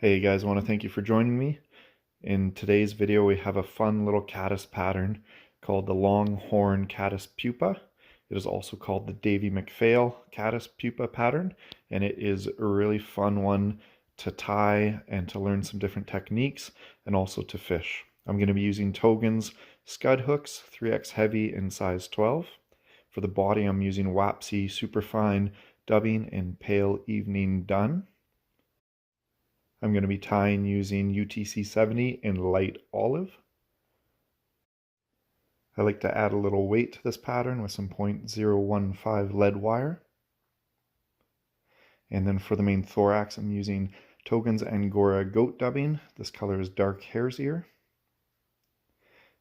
Hey guys, I want to thank you for joining me. In today's video we have a fun little caddis pattern called the Longhorn Caddis Pupa. It is also called the Davy McPhail Caddis Pupa pattern, and it is a really fun one to tie and to learn some different techniques and also to fish. I'm going to be using Togens Scud hooks, 3x heavy in size 12. For the body I'm using Wapsi Superfine dubbing in Pale Evening Dun. I'm going to be tying using UTC 70 in light olive. I like to add a little weight to this pattern with some 0.015 lead wire. And then for the main thorax, I'm using Togens Angora goat dubbing. This color is dark hare's ear.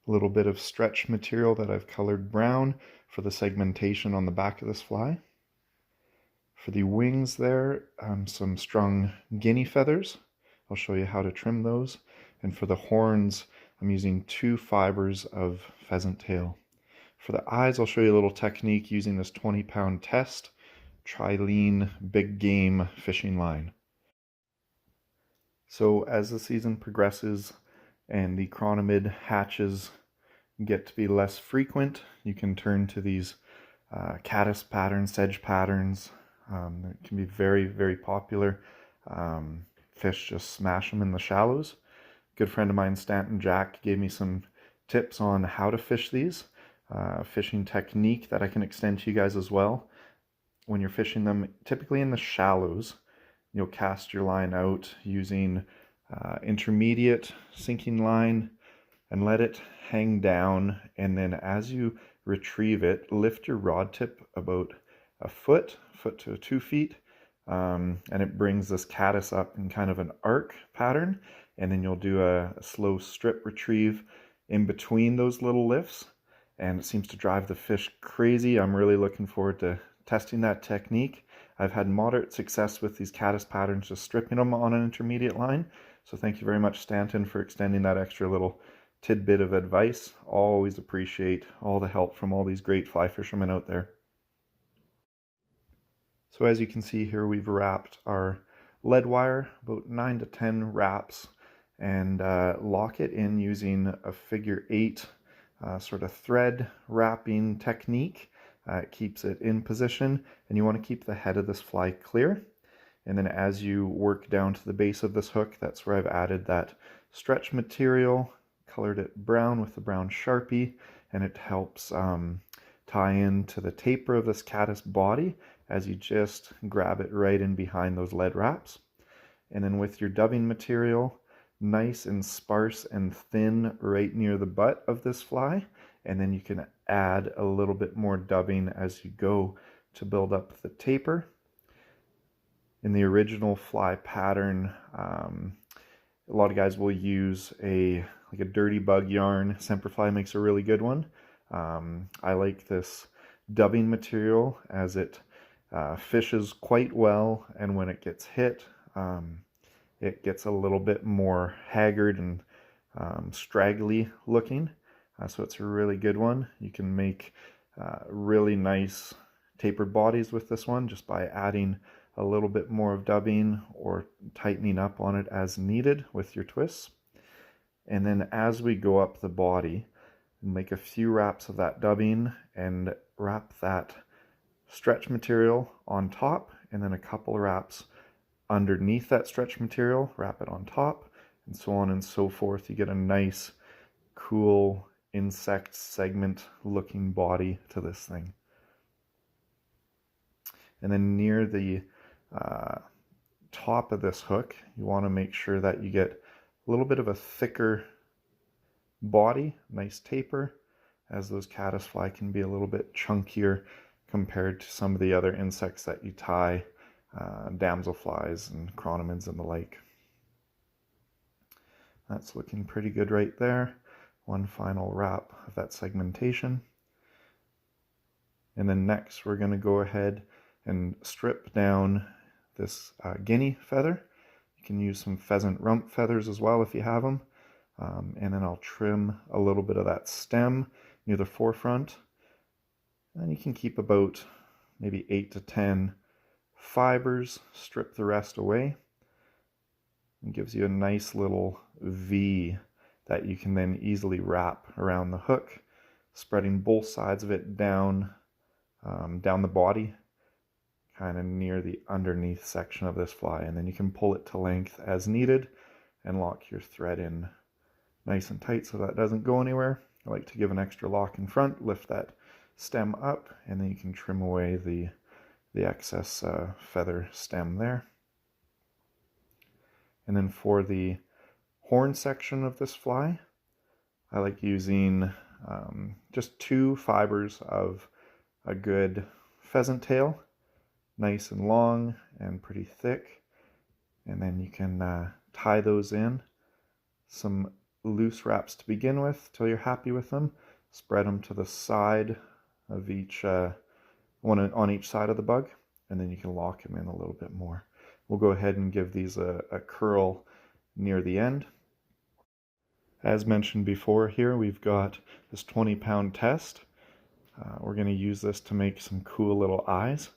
A little bit of stretch material that I've colored brown for the segmentation on the back of this fly. For the wings there, some strung guinea feathers. I'll show you how to trim those. And for the horns, I'm using 2 fibers of pheasant tail. For the eyes, I'll show you a little technique using this 20-pound test Trilene big game fishing line. So as the season progresses and the chironomid hatches get to be less frequent, you can turn to these caddis patterns, sedge patterns. It can be very, very popular. Fish just smash them in the shallows. A good friend of mine, Stanton Jack, gave me some tips on how to fish these. Fishing technique that I can extend to you guys as well. When you're fishing them, typically in the shallows, you'll cast your line out using intermediate sinking line and let it hang down, and then as you retrieve it, lift your rod tip about a foot to 2 feet, and it brings this caddis up in kind of an arc pattern, and then you'll do a slow strip retrieve in between those little lifts, and it seems to drive the fish crazy. I'm really looking forward to testing that technique. I've had moderate success with these caddis patterns, just stripping them on an intermediate line. So thank you very much, Stanton, for extending that extra little tidbit of advice. Always appreciate all the help from all these great fly fishermen out there. So as you can see here, we've wrapped our lead wire, about 9 to 10 wraps, and lock it in using a figure 8 sort of thread wrapping technique. It keeps it in position, and you want to keep the head of this fly clear. And then as you work down to the base of this hook, that's where I've added that stretch material, colored it brown with the brown Sharpie, and it helps tie into the taper of this caddis body as you just grab it right in behind those lead wraps. And then with your dubbing material, nice and sparse and thin right near the butt of this fly, and then you can add a little bit more dubbing as you go to build up the taper. In the original fly pattern, a lot of guys will use a dirty bug yarn. Semperfli makes a really good one. I like this dubbing material as it fishes quite well, and when it gets hit, it gets a little bit more haggard and straggly looking. So it's a really good one. You can make really nice tapered bodies with this one just by adding a little bit more of dubbing or tightening up on it as needed with your twists. And then as we go up the body, make a few wraps of that dubbing and wrap that stretch material on top, and then a couple wraps underneath that stretch material, wrap it on top, and so on and so forth. You get a nice, cool insect segment looking body to this thing. And then near the top of this hook, you want to make sure that you get a little bit of a thicker body, nice taper, as those caddisfly can be a little bit chunkier compared to some of the other insects that you tie, damselflies and chironomids and the like. That's looking pretty good right there. One final wrap of that segmentation. And then next we're going to go ahead and strip down this guinea feather. You can use some pheasant rump feathers as well if you have them. And then I'll trim a little bit of that stem near the forefront. And you can keep about maybe 8 to 10 fibers, strip the rest away. It gives you a nice little V that you can then easily wrap around the hook, spreading both sides of it down, down the body, kind of near the underneath section of this fly, and then you can pull it to length as needed and lock your thread in nice and tight so that doesn't go anywhere. I like to give an extra lock in front, lift that stem up, and then you can trim away the excess feather stem there. And then for the horn section of this fly, I like using just 2 fibers of a good pheasant tail, nice and long and pretty thick, and then you can tie those in. Some loose wraps to begin with till you're happy with them. Spread them to the side of each, one on each side of the bug, and then you can lock them in a little bit more. We'll go ahead and give these a curl near the end. As mentioned before, here we've got this 20-pound test. We're going to use this to make some cool little eyes.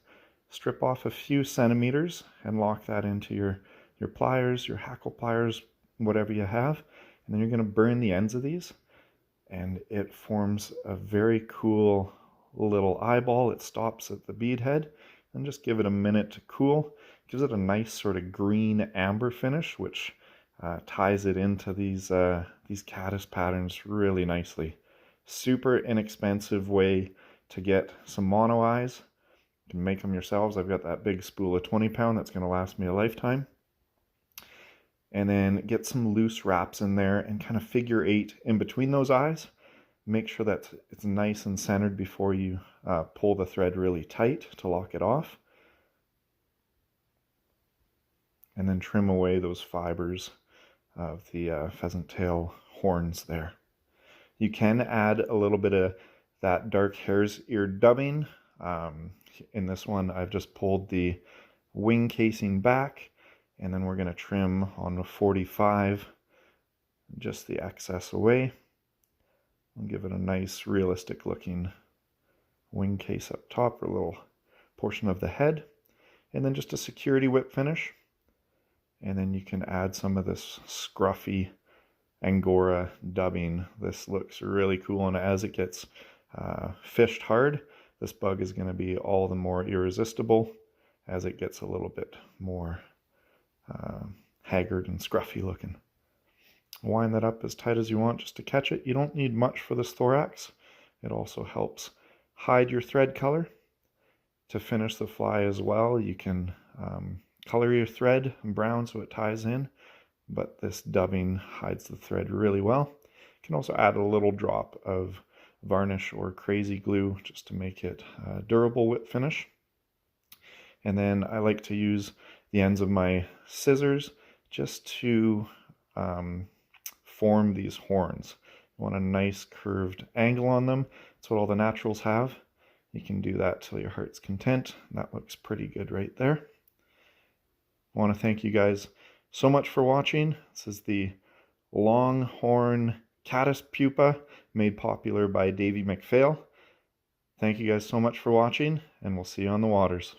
Strip off a few centimeters and lock that into your pliers, your hackle pliers, whatever you have. And then you're going to burn the ends of these, and it forms a very cool little eyeball. It stops at the bead head, and just give it a minute to cool. Gives it a nice sort of green amber finish, which ties it into these caddis patterns really nicely. Super inexpensive way to get some mono eyes. You can make them yourselves. I've got that big spool of 20-pound that's going to last me a lifetime. And then get some loose wraps in there and kind of figure 8 in between those eyes. Make sure that it's nice and centered before you pull the thread really tight to lock it off. And then trim away those fibers of the pheasant tail horns there. You can add a little bit of that dark hare's ear dubbing. In this one, I've just pulled the wing casing back, and then we're going to trim on the 45 just the excess away and give it a nice realistic looking wing case up top, or a little portion of the head, and then just a security whip finish. And then you can add some of this scruffy Angora dubbing. This looks really cool, and as it gets fished hard, this bug is going to be all the more irresistible as it gets a little bit more haggard and scruffy looking. Wind that up as tight as you want just to catch it. You don't need much for this thorax. It also helps hide your thread color. To finish the fly as well, you can color your thread brown so it ties in, but this dubbing hides the thread really well. You can also add a little drop of varnish or crazy glue just to make it a durable whip finish. And then I like to use the ends of my scissors just to form these horns. You want a nice curved angle on them. That's what all the naturals have. You can do that till your heart's content. That looks pretty good right there. I want to thank you guys so much for watching. This is the Longhorn Caddis Pupa, made popular by Davey McPhail. Thank you guys so much for watching, and we'll see you on the waters.